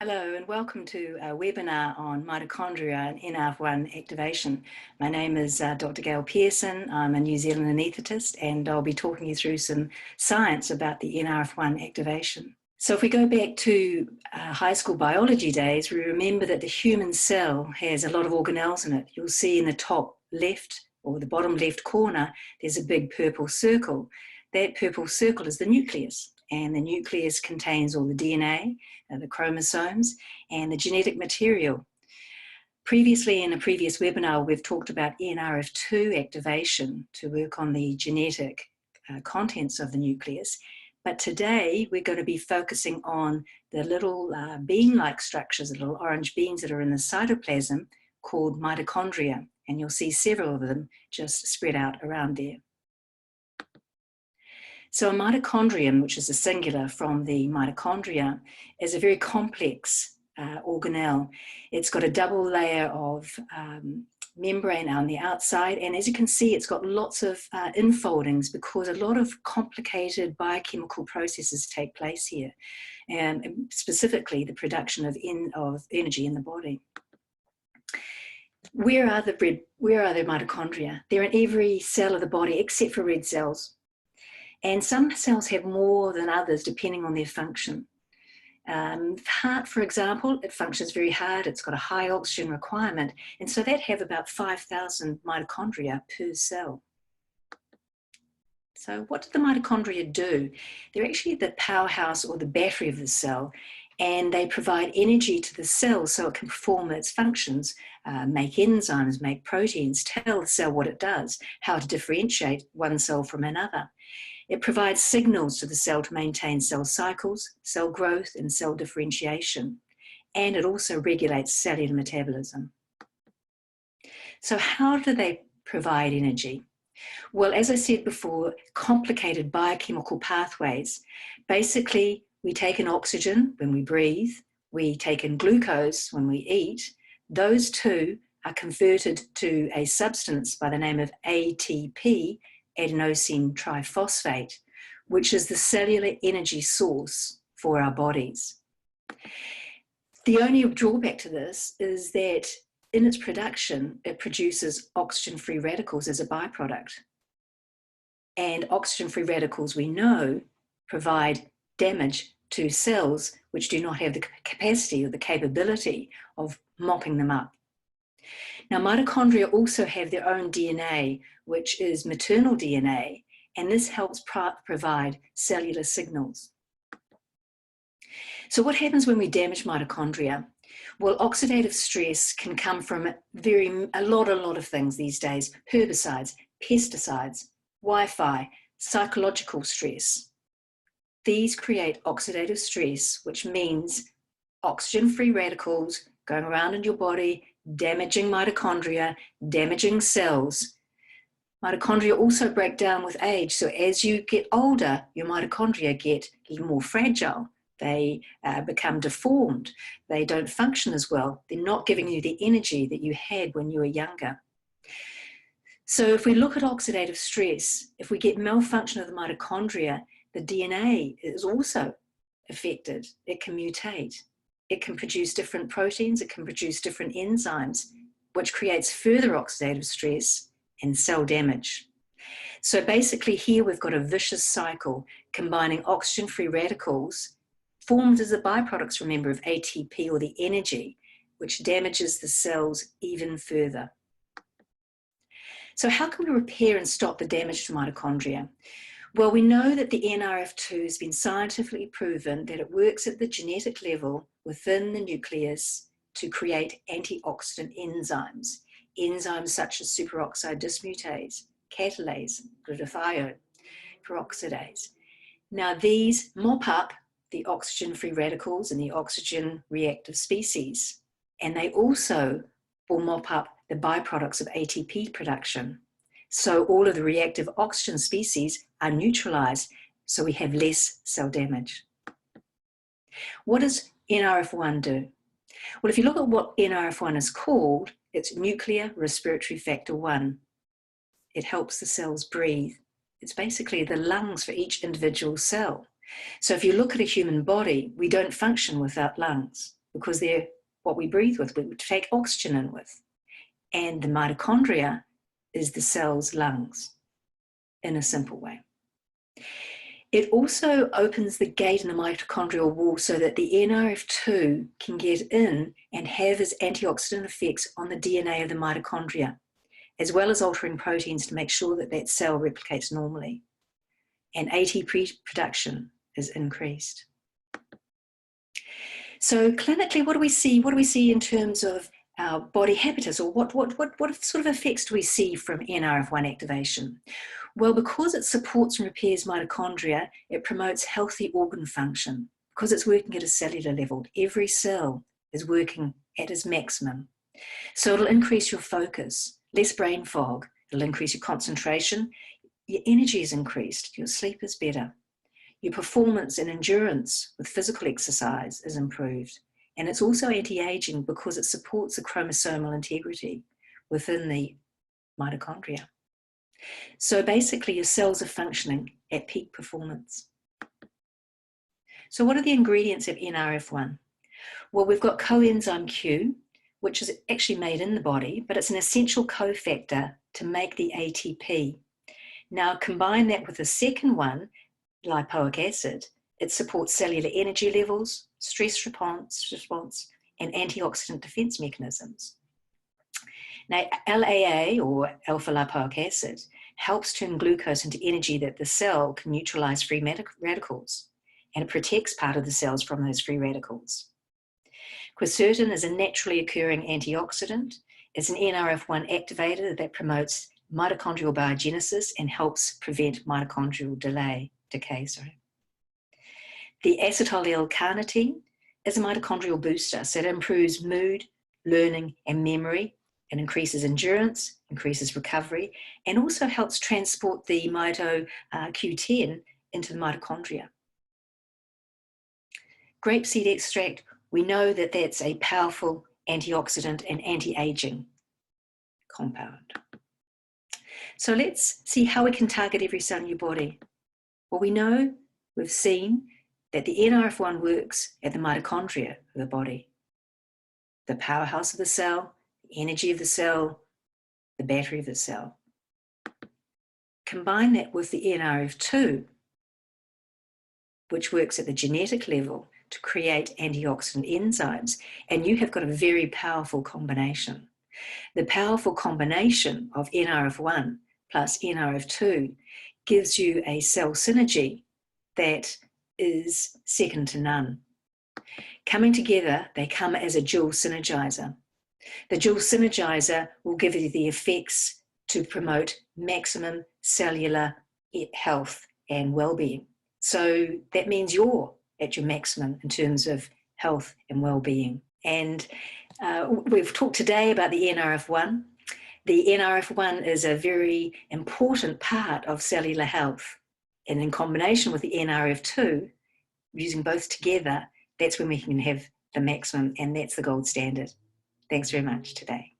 Hello and welcome to a webinar on mitochondria and NRF1 activation. My name is Dr. Gail Pearson. I'm a New Zealand anaesthetist and I'll be talking you through some science about the NRF1 activation. So if we go back to high school biology days, we remember that the human cell has a lot of organelles in it. You'll see in the top left or the bottom left corner, there's a big purple circle. That purple circle is the nucleus. And the nucleus contains all the DNA, the chromosomes, and the genetic material. Previously, in a previous webinar, we've talked about NRF2 activation to work on the genetic contents of the nucleus. But today, we're going to be focusing on the little bean-like structures, the little orange beans that are in the cytoplasm called mitochondria. And you'll see several of them just spread out around there. So a mitochondrion, which is a singular from the mitochondria, is a very complex organelle. It's got a double layer of membrane on the outside, and as you can see, it's got lots of infoldings because a lot of complicated biochemical processes take place here, and specifically the production of energy in the body. Where are the mitochondria? They're in every cell of the body except for red cells. And some cells have more than others depending on their function. Heart, for example, it functions very hard. It's got a high oxygen requirement. And so that have about 5,000 mitochondria per cell. So what do the mitochondria do? They're actually the powerhouse or the battery of the cell. And they provide energy to the cell so it can perform its functions, make enzymes, make proteins, tell the cell what it does, how to differentiate one cell from another. It provides signals to the cell to maintain cell cycles, cell growth, and cell differentiation. And it also regulates cellular metabolism. So how do they provide energy? Well, as I said before, complicated biochemical pathways. Basically, we take in oxygen when we breathe, we take in glucose when we eat. Those two are converted to a substance by the name of ATP, adenosine triphosphate, which is the cellular energy source for our bodies. The only drawback to this is that in its production, it produces oxygen-free radicals as a byproduct. And oxygen-free radicals, we know, provide damage to cells which do not have the capacity or the capability of mopping them up. Now, mitochondria also have their own DNA, which is maternal DNA, and this helps provide cellular signals. So what happens when we damage mitochondria? Well, oxidative stress can come from a lot of things these days: herbicides, pesticides, Wi-Fi, psychological stress. These create oxidative stress, which means oxygen-free radicals going around in your body, damaging mitochondria, damaging cells. Mitochondria also break down with age. So as you get older, your mitochondria get a little more fragile. They become deformed. They don't function as well. They're not giving you the energy that you had when you were younger. So if we look at oxidative stress, if we get malfunction of the mitochondria, the DNA is also affected. It can mutate. It can produce different proteins. It can produce different enzymes, which creates further oxidative stress and cell damage. So basically here we've got a vicious cycle combining oxygen-free radicals formed as a byproducts, remember, of ATP or the energy, which damages the cells even further. So how can we repair and stop the damage to mitochondria? Well, we know that the NRF2 has been scientifically proven that it works at the genetic level within the nucleus to create antioxidant enzymes. Enzymes such as superoxide dismutase, catalase, glutathione, peroxidase. Now these mop up the oxygen-free radicals and the oxygen reactive species, and they also will mop up the byproducts of ATP production. So all of the reactive oxygen species are neutralized, so we have less cell damage. What does NRF1 do? Well, if you look at what NRF1 is called, it's nuclear respiratory factor 1. It helps the cells breathe. It's basically the lungs for each individual cell. So if you look at a human body, we don't function without lungs. because they're what we breathe with, we take oxygen in with. And the mitochondria is the cell's lungs, in a simple way. It also opens the gate in the mitochondrial wall so that the NRF2 can get in and have its antioxidant effects on the DNA of the mitochondria, as well as altering proteins to make sure that that cell replicates normally. And ATP production is increased. So clinically, what do we see? What do we see in terms of our body habitus, or what sort of effects do we see from NRF1 activation? Well, because it supports and repairs mitochondria, it promotes healthy organ function. Because it's working at a cellular level, every cell is working at its maximum. So it'll increase your focus, less brain fog, it'll increase your concentration, your energy is increased, your sleep is better, your performance and endurance with physical exercise is improved. And it's also anti-aging because it supports the chromosomal integrity within the mitochondria. So basically your cells are functioning at peak performance. So what are the ingredients of NRF1? Well, we've got coenzyme Q, which is actually made in the body, but it's an essential cofactor to make the ATP. Now combine that with the second one, lipoic acid. It supports cellular energy levels, stress response, and antioxidant defense mechanisms. Now, LAA, or alpha lipoic acid, helps turn glucose into energy that the cell can neutralize free radicals, and it protects part of the cells from those free radicals. Quercetin is a naturally occurring antioxidant. It's an NRF1 activator that promotes mitochondrial biogenesis and helps prevent mitochondrial decay. The acetyl-L-carnitine is a mitochondrial booster, so it improves mood, learning, and memory. It increases endurance, increases recovery, and also helps transport the Q10 into the mitochondria. Grapeseed extract, we know that that's a powerful antioxidant and anti-aging compound. So let's see how we can target every cell in your body. Well, we've seen that the NRF1 works at the mitochondria of the body, the powerhouse of the cell, the energy of the cell, the battery of the cell. Combine that with the NRF2, which works at the genetic level to create antioxidant enzymes, and you have got a very powerful combination. The powerful combination of NRF1 plus NRF2 gives you a cell synergy that is second to none. Coming together, they come as a dual synergizer. The dual synergizer will give you the effects to promote maximum cellular health and well-being. So that means you're at your maximum in terms of health and well-being. And we've talked today about the NRF1. The NRF1 is a very important part of cellular health. And in combination with the NRF2, using both together, that's when we can have the maximum, and that's the gold standard. Thanks very much today.